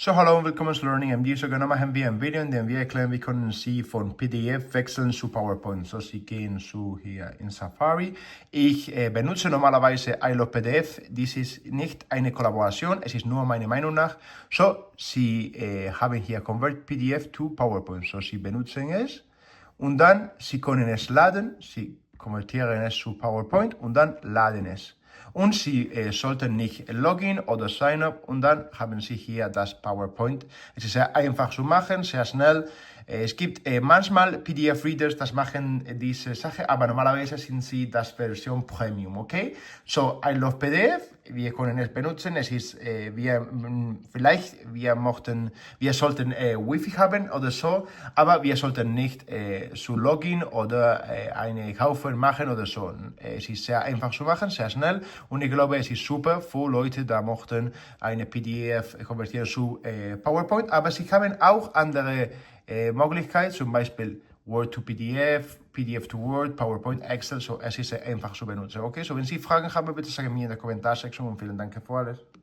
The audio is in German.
So, hallo und willkommen zu Learning MD. So, genau machen wir ein Video, in dem wir erklären, wie können Sie von PDF wechseln zu PowerPoint. So, Sie gehen zu hier in Safari. Ich benutze normalerweise I Love PDF. Dies ist nicht eine Kollaboration, es ist nur meine Meinung nach. So, Sie haben hier Convert PDF to PowerPoint. So, Sie benutzen es und dann Sie können es laden. Sie konvertieren es zu PowerPoint und dann laden es. Und Sie sollten nicht login oder sign up und dann haben Sie hier das PowerPoint. Es ist sehr einfach zu machen, sehr schnell. Es gibt manchmal PDF-Readers, das machen diese Sache, aber normalerweise sind sie das Version Premium, okay? So, I love PDF, wir können es benutzen. Es ist, wir sollten Wi-Fi haben oder so, aber wir sollten nicht zu Login oder eine Kaufen machen oder so. Es ist sehr einfach zu machen, sehr schnell und ich glaube, es ist super für Leute, die möchten eine PDF konvertieren zu PowerPoint, aber sie haben auch andere Möglichkeiten, zum Beispiel Word to PDF, PDF to Word, PowerPoint, Excel, so es ist einfach zu benutzen. Okay, so wenn Sie Fragen haben, bitte sagen mir in der Kommentarsektion und vielen Dank für alles.